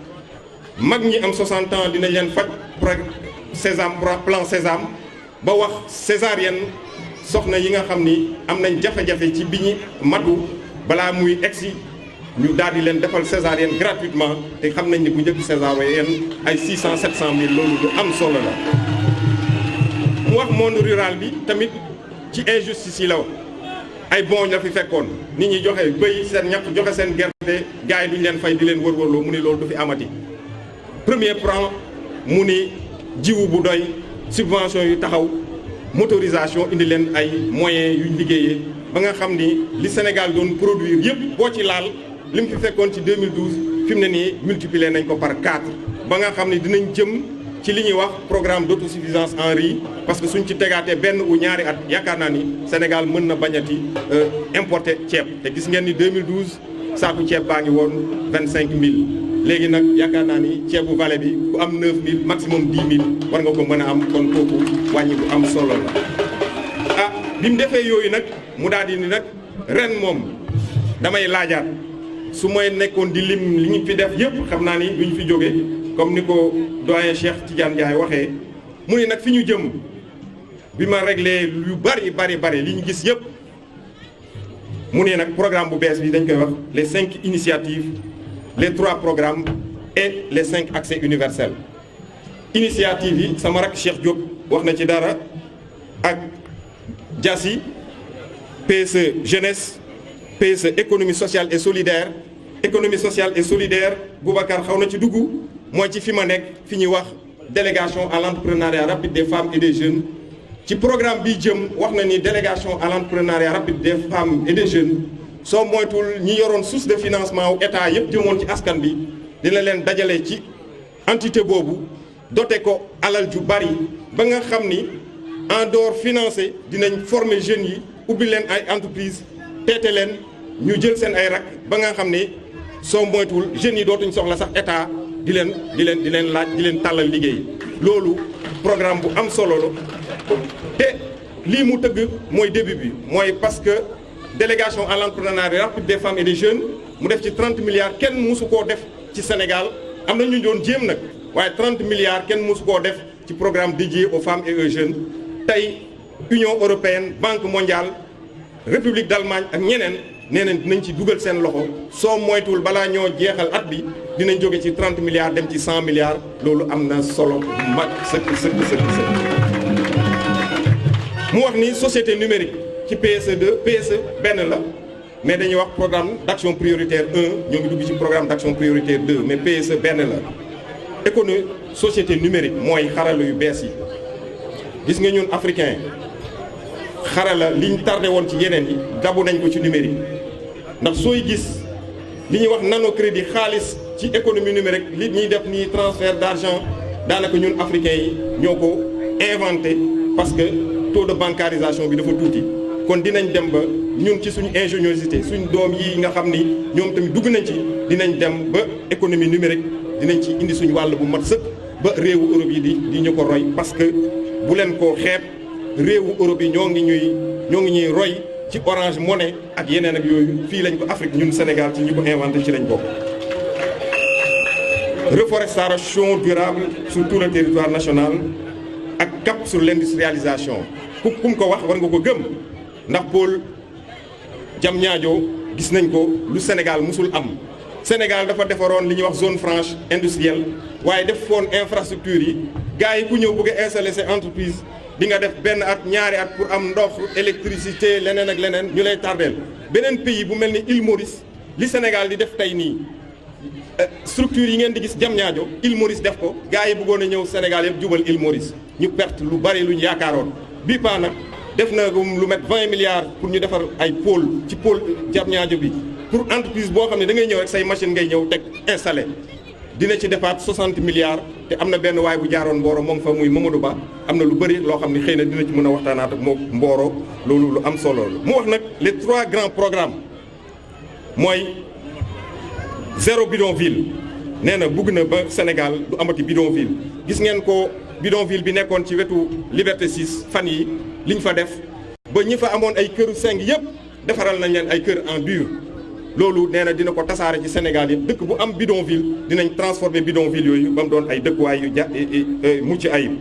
mag ñi am 60 ans dinañ leen faj Sésame plan Sésame ba wax césarienne soxna yi nga xam ni am nañ jafe-jafe ci bi ñi matu balaa muy egsi ñu daal di leen defal césarienne gratuitement te xam nañ ni bu njëkk césarienne ay 600 700 000 loolu lu am solo la. mu wax monde rural bi tamit ci injustice yi la wax ay bon la fi fekkoon nit ñi joxe bëy seen ñax joxe seen gerte gars yi duñ leen fay di leen wër-wërloo mu ni loolu du fi amati premier plan mu ni jiwu bu doy subvention yu taxaw motorisation indi leen ay moyens yuñ liggéeyee ba nga xam ni li Sénégal doon produire yëpp boo ci laal li mu fi fekkoon ci 2012 fi mu ne nii multiplier nañ ko par 4 ba nga xam ni dinañ jëm ci li ñuy wax programme d'autosuffisance en riz parce que suñ ci tegaatee benn ou ñaari at yaakaar naa ni Sénégal mën na bañati importer ceeb te gis ngeen ni 2012 saaku ceeb baa ngi woon 25000 léegi nag yaakaar naa ni ceebu vallée bi ku am 9000 maximum 10000 war nga ko mën a am kon kooku wàññi bu am solo la. ah bi mu defee yooyu nag mu daal di ni nag ren moom damay laajaat su may nekkoon di lim li ñu fi def yëpp xam naa ni duñ fi jóge comme ni ko doyen Cheikh Tidiane Ndiaye waxee mu ne nag fi ñu jëm bi ma réglé yu bari li ñu gis yëpp mu ne nag programme bu bees bi dañ koy wax les 5 initiatives les 3 programmes et les 5 accès universels. initiative yi sama rak Cheikh Diop wax na ci dara ak Diassi PSE jeunesse PSE économie sociale et solidaire Boubacar xaw na ci dugg mooy ci fi ma nekk fi ñuy wax délégation à l'entrepreneuriat rapide des femmes et des jeunes ci programme bi jëm wax na ni délégation à l'entrepreneuriat rapide des femmes et des jeunes soo moytul ñi yoroon source de financement wu état yëpp jëmoon ci askan bi dina leen dajale ci entité boobu doté ko alal ju bari ba nga xam ni en dehors financé dinañ former jeunes yi ubbi leen ay entreprise teete leen ñu jël seen ay rak ba nga xam ni soo moytuwul jeunes yi dootuñ soxla sax état di leen laaj di leen tàllal liggéey loolu programme bu am solo la te lii mu tëgg mooy début bi mooy parce que délégation à l'entrepreneuriat rapide des femmes et des jeunes mu def ci 30 milliards kenn mësu koo def ci Sénégal am na ñu doon jéem nag waaye 30 milliards kenn mësu koo def ci programme dédié aux femmes et aux jeunes tey Union européenne Banque mondiale République d'Allemagne ak ñeneen nee nañ dinañ ci dugal seen loxo soo moytuwul balaa ñoo jeexal at bi dinañ jóge ci 30 milliards dem ci 100 milliards loolu am na solo mag sëkk mu wax ni société numérique ci PSE2 PSE benn la mais dañuy wax programme d'action prioritaire 1 ñoo ngi dugg ci programme d'action prioritaire 2 mais PSE benn la économie société numérique mooy xarala yu bees yi gis nga ñun africain xarala liñ tardé woon ci yeneen yi dabu nañ ko ci numérique ndax sooy gis li ñuy wax nano crédit xaalis ci économie numérique li ñuy def nii transfert d'argent daanaka ñun africains yi ñoo ko inventé parce que taux de bancarisation bi dafa tuuti kon dinañ dem ba ñun ci suñu ingéniosité suñ doom yi nga xam ni ñoom tamit dugg nañ ci dinañ dem ba économie numérique dinañ ci indi suñu wàll bu mat sëkk ba réewu Europe yi di ñu ko roy parce que bu leen ko xeeb réewu Europe yi ñoo ngi ñuy roy ci Orange Money ak yeneen ak yooyu fii lañ ko Afrique ñun Sénégal ci ñu ko inventé ci lañ bokk. Reforestation durable sur tout le territoire national ak cap sur l'industrialisation ku mu ko wax war nga ko gëm ndax pôle Diamniadio gis nañ ko lu Sénégal musul am Sénégal dafa defaroon li ñuy wax zone franche industrielle waaye def foon infrastructure yi gars yi ku ñëw bëgg a installer ces entreprises di nga def benn at ñaari at pour am ndox électricité leneen ak leneen ñu lay tardeel beneen pays bu mel ni Île Maurice li Sénégal di def tey nii structure yi ngeen di gis Diamniadio Île Maurice def ko gars yi bëggoon a ñëw Sénégal yëpp jubal Île Maurice ñu perte lu bari lu ñu yaakaaroon bii paa nag def na lu met 20 milliards pour ñu defar ay pôle ci pôle Diamniadio bi pour entreprise boo xam ne da ngay ñëw rek say machine ngay ñëw teg installé dina ci defaat 60 milliards te am na benn waay bu jaaroon Mboro moo ngi fa muy Mamadou Ba am na lu bëri loo xam ne xëy na dina ci mën a waxtaanaat ak moo Mboro loolu lu am solo la. mu wax nag les 3 grands programmes mooy zéro bidonville nee na bugg na ba Sénégal du amati bidonville gis ngeen ko bidonville bi nekkoon ci wetu Liberté 6 fan yi liñ fa def ba ñi fa amoon ay këru seng yëpp defaral nañ leen ay kër en dur. loolu nee na dina ko tasaare ci Sénégal yi dëkk bu am bidonville dinañ transformer bidonville yooyu ba mu doon ay dëkkuwaay yu mucc ayib.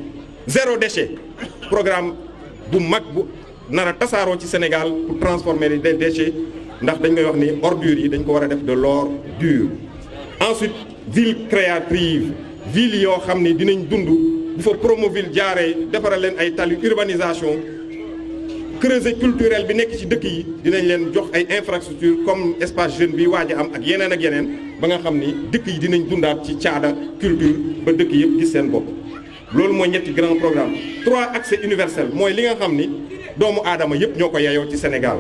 zéro déchet programme bu mag bu nar a tasaaroo ci Sénégal pour transformer des déchets ndax dañ koy wax ni ordures yi dañ ko war a def de l'or dur. ensuite ville créative ville yoo xam ni dinañ dund bu fa Promoville jaaree defaral leen ay tali urbanisation. creuset culturel bi nekk ci dëkk yi dinañ leen jox ay infrastructure comme espace jeune bi waaj a am ak yeneen ba nga xam ni dëkk yi dinañ dundaat ci caada culture ba dëkk yëpp gis seen bopp loolu mooy ñetti grand programme 3 accès universel mooy li nga xam ni doomu aadama yëpp ñoo ko yeyoo ci Sénégal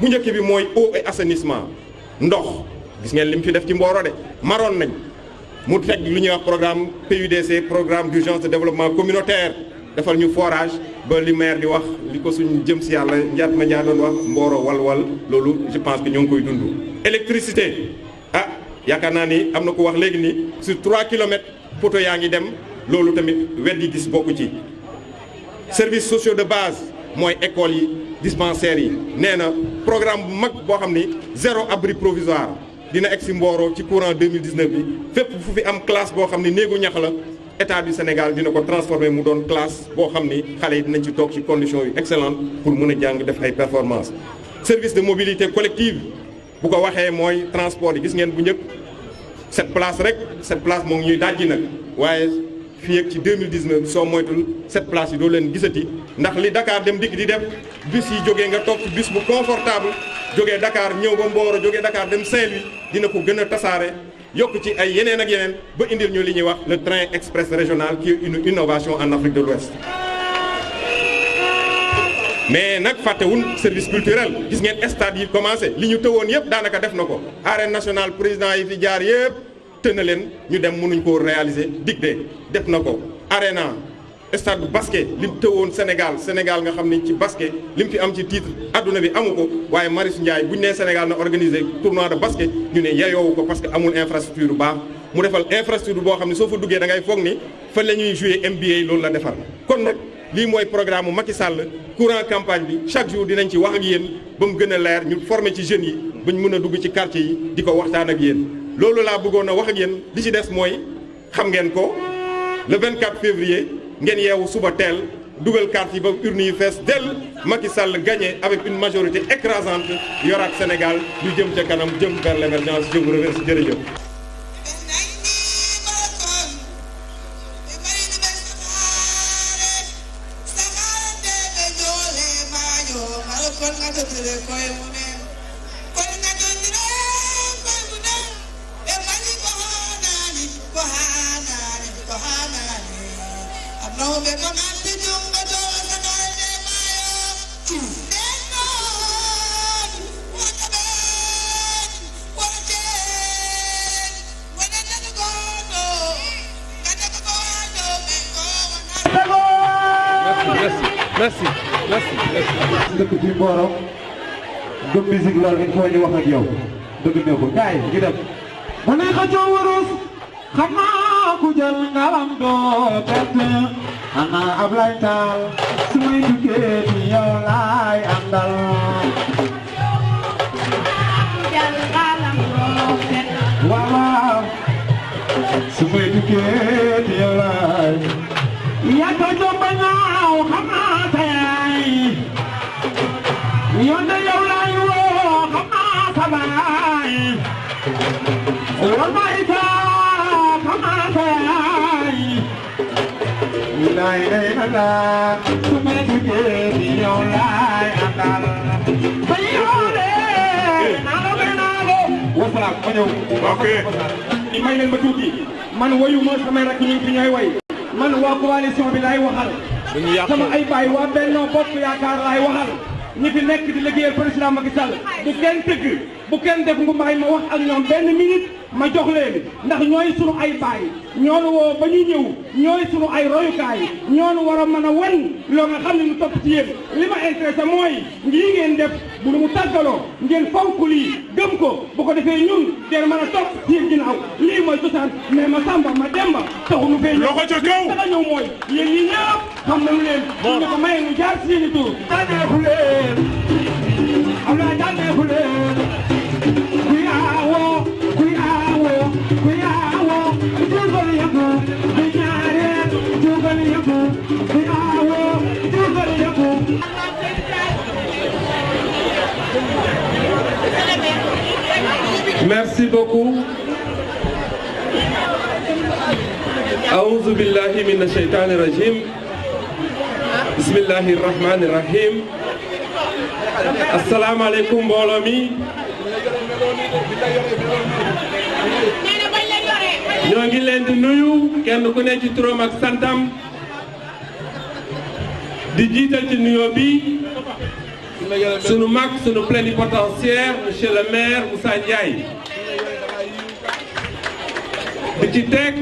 bu njëkk bi mooy eau et assainissement ndox gis ngeen li mu fi def ci Mboro de maroon nañ mu teg lu ñuy wax programme PUDC programme d'urgence de développement communautaire defal ñu forage ba li maire di wax li ko suñ jëm si yàlla njaat ma njaa doon wax Mboro wal loolu je pense que ñoo ngi koy dund. électricité ah yaakaar naa ni am na ko wax léegi ni sur 3 kilomètres poto yaa ngi dem loolu tamit weddi gis bokku ci services sociaux de base mooy école yi dispensaires yi nee na programme bu mag boo xam ni 0 abri provisoire dina egg si Mboro ci courant 2019 bi fépp fu fi am classe boo xam ni néegu ñax la état du Sénégal dina ko transformer mu doon classe boo xam ni xale yi dinañ ci toog ci conditions yu excellentes pour mën a jàng def ay performances. service de mobilité collective bu ko waxee mooy transport yi gis ngeen bu njëkk 7 places rek 7 places moo ngi ñuy dajji nag waaye fii ak ci 2019 soo moytul 7 places yi doo leen gisati ndax li Dakar dem dikk di def bus yi jógee nga toog ci bus bu confortable jógee Dakar ñëw ba Mboro jógee Dakar dem Saint-Louis dina ko gën a tasaare yokk ci ay yeneen ak yeneen ba indil ñu li ñuy wax le train express régional qui est une innovation en Afrique de l'Ouest mais nag fàttewul service culturel gis ngeen stade yi commencé li ñu tëwoon yëpp daanaka def na ko arène nationale président yi fi jaar yëpp të na leen ñu dem mënuñ koo réaliser digde def na ko arena stade bu basket li mu tëwoon Sénégal nga xam ni ci basket li mu fi am ci titre adduna bi amu ko waaye Marius Ndiaye bu ñu nee Sénégal na organiser tournoi de basket ñu ne yeyoowu ko parce que amul infrastructure bu baax mu defal infrastructure boo xam ne soo fa duggee da ngay foog ni fa la ñuy jouer NBA loolu la defal kon nag lii mooy programme Macky Sall courant campagne bi chaque jour dinañ ci wax ak yéen ba mu gën a leer ñu former ci jeunes yi ba ñu mën a dugg ci quartier yi di ko waxtaan ak yéen loolu laa bëggoon a wax ak yéen li ci des mooy xam ngeen ko le 24 février ngeen yeewu suba teel dugal carte yi ba urne yi fees dell Macky Sall gagné avec une majorité écrasante yoraat Sénégal ñu jëm ca kanam jëm vers l'émergence je vous remercie jërëjëf. merci dëkk ci Mboro gëm musique loolu il faut ñu wax ak yow dëgg ne ko gaay ñu dem ma ne xëccoo warus xam naa ku jël ngalam doo perte ana Ablaye Tall su may duggee ci yow laay àndal waaw su may duggee ci yow laay yaa ko jomba ñaaw xam naa sa yaay yoon na yow laay woo xam naa sa baay wal ma ita xam naa sa yaay laay lay na la su ma duggee ci yow laay àndal ba yoole naa lo wasalaam ma ñëw ok may leen ma tuuti man wayu ma samay rakk ñu fi ñooy way man waa coalition bi laay waxal sama ay baay waa Benno Bokk Yaakaar laay waxal ñi fi nekk di liggéeyal président Macky Sall bu kenn tëgg bu kenn def ngumbaay ma wax ak ñoom benn minute ma jox leen ndax ñooy sunu ay baay ñoonu woo ba ñu ñëw ñooy sunu ay royukaay ñoonu war a mën a wan loo nga xam ne mu topp ci yéen li ma intéressé mooy lii ngeen def bu nu mu tàggaloo ngeen fonk lii gëm ko bu ko defee ñun den mën a topp ci yéen ginnaaw lii mooy cosaan mais ma Samba ma Demba taxu nu fee loxo ca kaw taxa ñëw mooy yéen ñi ñëpp xam nañu leen ñu ko maye ñu jaar ci seeni tur tànneefu leen am naa tànneefu leen kuy aawoo kuy aawoo kuy aawoo juugal yëngu kuy ñaareel juugal yëngu kuy aawoo juugal yëngu Merci beaucoup. أعوذ بالله من الشيطان الرجيم. بسم الله الرحمن الرحيم. السلام عليكم mbooloo mi. ñoo ngi leen di nuyu kenn ku ne ci turam ak santam di jiital ci nuyoo bi sunu mag sunu plénipotentiaire monsieur le maire Moussa Ndiaye di ci teg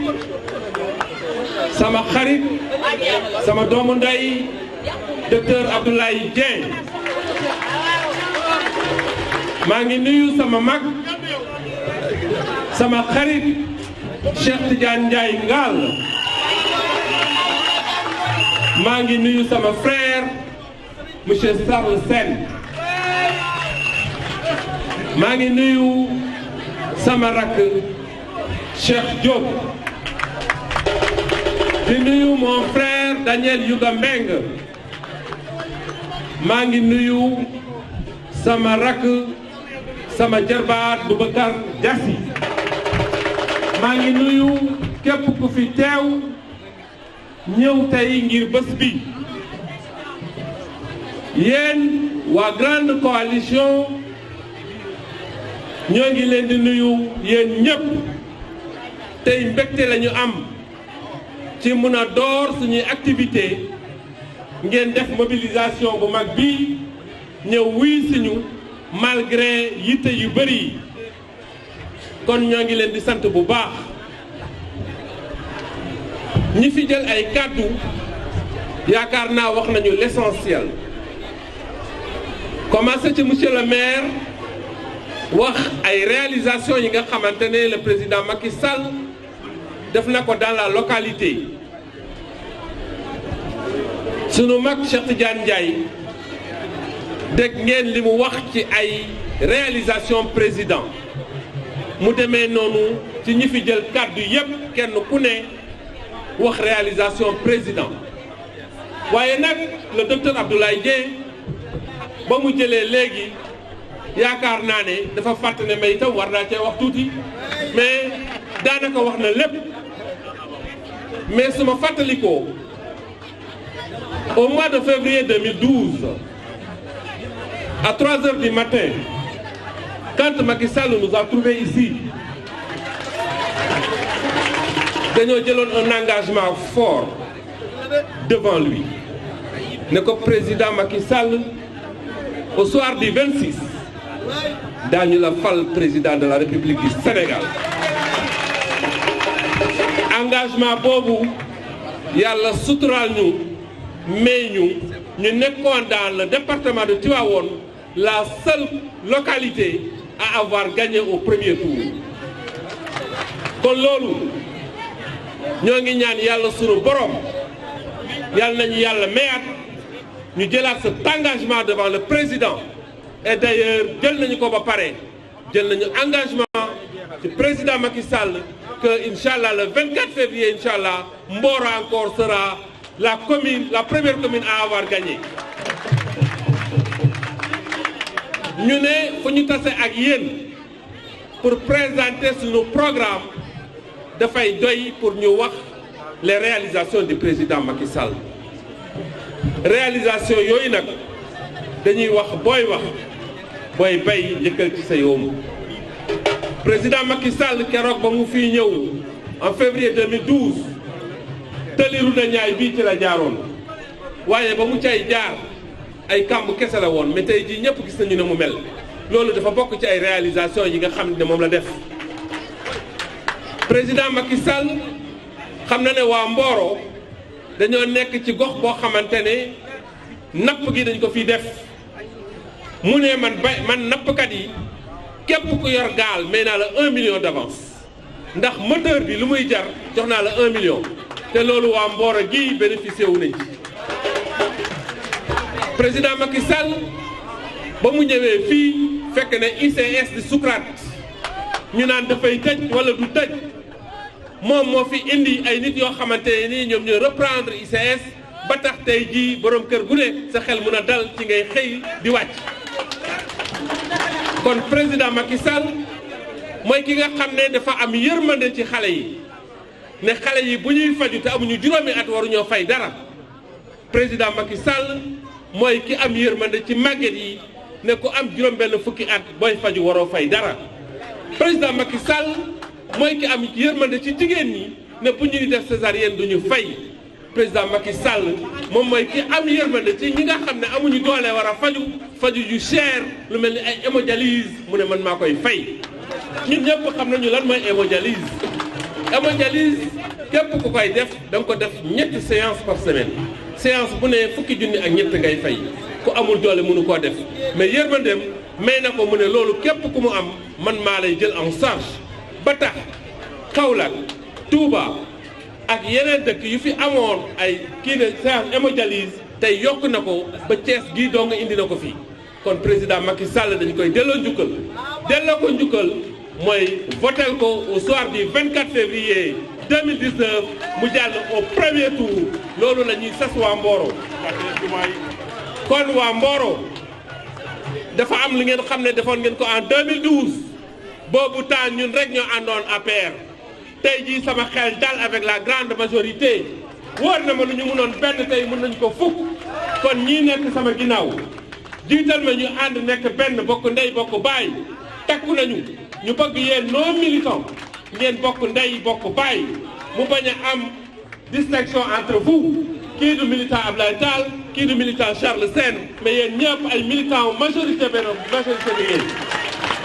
sama xarit sama doomu ndey docteur Abdoulaye Dieng maa ngi nuyu sama mag sama xarit Cheikh Tidiane Ndiaye Ngal maa ngi nuyu sama frère monsieur Sarl Sène maa ngi nuyu sama rakk Cheikh Diop di nuyu mon frère Daniel Yuga Mbeng maa ngi nuyu sama rakk sama jarbaat Boubacar Diassi maa ngi nuyu képp ku fi teew ñëw tey ngir bés bi yéen waa grande coalition ñoo ngi leen di nuyu yéen ñëpp tey mbégte lañu am ci mun a door suñuy activité ngeen def mobilisation bu mag bi ñëw wuy siñu malgré yitte yu bëri kon ñoo ngi leen di sant bu baax ñi fi jël ay kàddu yaakaar naa wax nañu l'essentiel commencé ci monsieur le maire wax ay réalisations yi nga xamante ne le président Macky Sall def na ko dans la localité sunu mag Cheikh Tidiane Ndiaye dégg ngeen li mu wax ci ay réalisation président mu demee noonu ci ñi fi jël kàddu yépp kenn ku ne wax réalisation président waaye nag le docteur Abdoulaye Dieng ba mu jëlee léegi yaakaar naa ne dafa fàtt ne may itam war naa cee wax tuuti mais daanaka wax na lépp mais su ma fàttalikoo au mois de février 2012 à 3 heures du matin quand Macky Sall nous a trouvés ici dañoo jëloon un engagement fort devant lui ne ko président Macky Sall au soir du 26 daañu la fal président de la République du Sénégal engagement boobu yàlla suturaal ñu may ñu nekkoon dans le département de Tivaouane la seule localité à avoir gagné au premier tour kon loolu ñoo ngi ñaan yàlla sunu borom yàlla nañu yàlla mayaat ñu jëlaat cet engagement devant le président et d'ailleurs jël nañu ko ba pare jël nañu engagement ci président Macky Sall que inchallah le 24 février inchallah Mboro encore sera la première commune à avoir gagné ñu ne fu ñu tase ak yéen pour présenter sunu programme dafay doy pour ñu wax les réalisations du président Macky Sall réalisation yooyu nag dañuy wax booy bay yëkkal ci sa yoomu président Macky Sall keroog ba mu fii ñëw en février 2012 tëliru na ñaay bii ci la jaaroon waaye ba mu cay jaar ay kàmb kese la woon mais tey jii ñëpp gis nañu ne mu mel loolu dafa bokk ci ay réalisation yi nga xam ne moom la def président Macky Sall xam na ne waa Mboro dañoo nekk ci gox boo xamante ne napp gi dañ ko fi def mu ne man nappkat yi képp ku yor gaal may naa la 1 million d'avance ndax moteur bi lu muy jar jox naa la 1 million te loolu waa Mboro gi bénéficié wu nañ ci président Macky Sall ba mu ñëwee fii fekk ne ICS di Socrate ñu naan dafay tëj wala du tëj moom moo fi indi ay nit yoo xamante ne nii ñoom ñoo reprendre ICS ba tax tey jii borom kër gu ne sa xel mën a dal ci ngay xëy di wàcc kon président Macky Sall mooy ki nga xam ne dafa am yërmande ci xale yi ne xale yi bu ñuy faju te amuñu juróomi at waruñoo fay dara président Macky Sall mooy ki am yërmande ci màgget yi ne ku am juróom-benn fukki at booy faju waroo fay dara président Macky Sall mooy ki am yërmande ci jigéen ñi ne bu ñuy def césarienne duñu fay président Macky Sall moom mooy ki am yërmande ci ñi nga xam ne amuñu doole war a faju yu cher lu mel ni ay hémodialyse mu ne man maa koy fay ñun ñëpp xam nañu lan mooy hémodialyse. hémodialyse képp ku koy def da nga ko def ñetti séance par semaine séance bu ne fukki junni ak ñett ngay fay ku amul doole mënu koo def mais yërmandeem may na ko mu ne loolu képp ku mu am man maa lay jël en charge ba tax Kaolack Touba ak yeneen dëkk yu fi amoon ay kii de séance hémodialyse tey yokk na ko ba Thiès gii doo nga indi na ko fii kon président Macky Sall dañu koy delloo ko njukkal mooy votel ko au soir du 24 février 2019 mu jàll au premier tour loolu la ñuy sas waa Mboro kon waa Mboro dafa am li ngeen xam ne defoon ngeen ko en 2012 boobu temps ñun rek ñoo àndoon APR tey jii sama xel dal avec la grande majorité wóor na ma lu ñu mënoon benn tey mën nañu ko fukk kon ñii nekk sama ginnaaw jiital ma ñu ànd nekk benn bokk ndey bokk baay takku nañu ñu bëgg yéen non militant ngeen bokk ndey bokk baay mu bañ a am distinction entre vous kii du militant Ablaye Tall kii du militant Charles Sène mais yéen ñëpp ay militant majorité benn majorité bi ngeen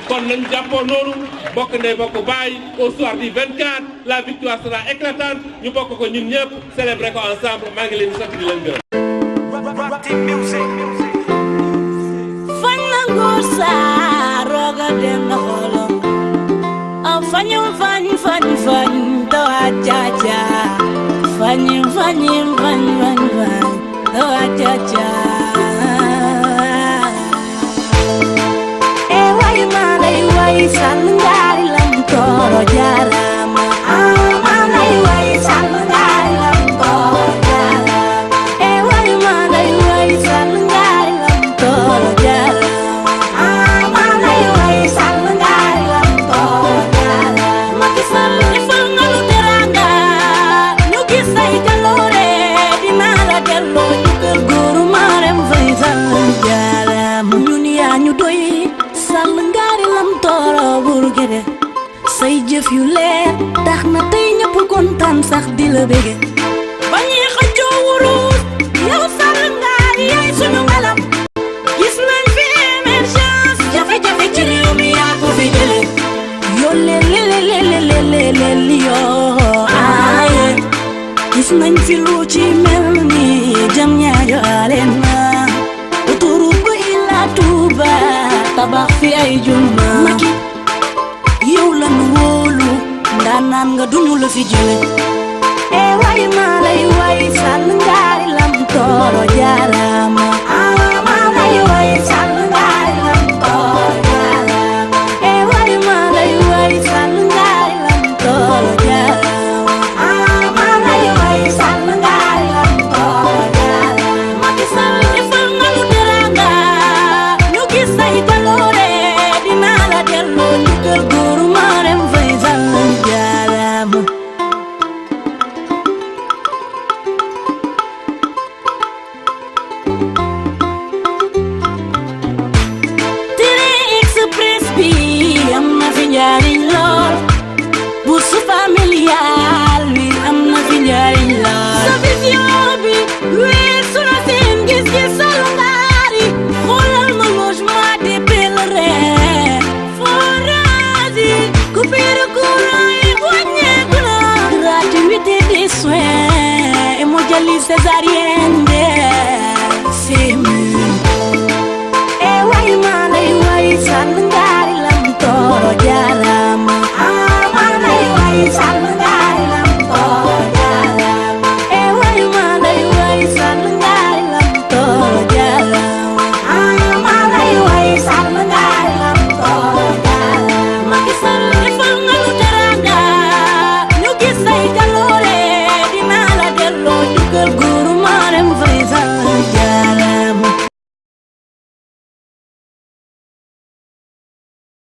kon nañ jàppoo noonu bokk ndey bokk baay au soir du 24 la victoire sera éclatante ñu bokk ko ñun ñëpp célébrer ko ensemble maa ngi leen di sant di leen gërëm. Fañ na nguur saa roga dem na xooloo fañu fañ dawa caca fañu fañ dawa caca e way malay way sal ngari lam toro jarama malay way sal ngari lam toro jarama e way malay way sal ngari lam toro jarama malay way sal ngari lam toro say jëf yu leer tax na tey ñëpp kontaan sax di la bége bañuy xëccoo wurus yow Sall Ngaari yaay suñu ngalam gis nañ fi émergence jafe-jafe ci réew mi yaa ko fi jële yoo lelelelelelelelel yoo aaye gis nañ fi lu ci mel ni jam ñaajo aleen na autoroute ba Ila Touba tabax fi ay juma yow la nu wóolu ndaanaan nga duñu la fi jële e way malay way Sall Ngaari lam toro jarama malay way Sall Ngaari lam toro jarama e way malay way Sall Ngaari lam toro jarama malay way Sall Ngaari lam toro jarama Macky Sall defal nga nu teranga ñu gis say jaloore dinaa la delloo ñu kër góoru Marème Faye Sall jarama Train express bi am na fi njariñ lool bourse familiale bi am na fi njariñ lool sa vision bi weesu na seen gis-gis Sall Ngaari xoolal ma logement des pèlerins forage yi coupure courant yi wàññeeku na gratuité des soins hémodialyse césarienne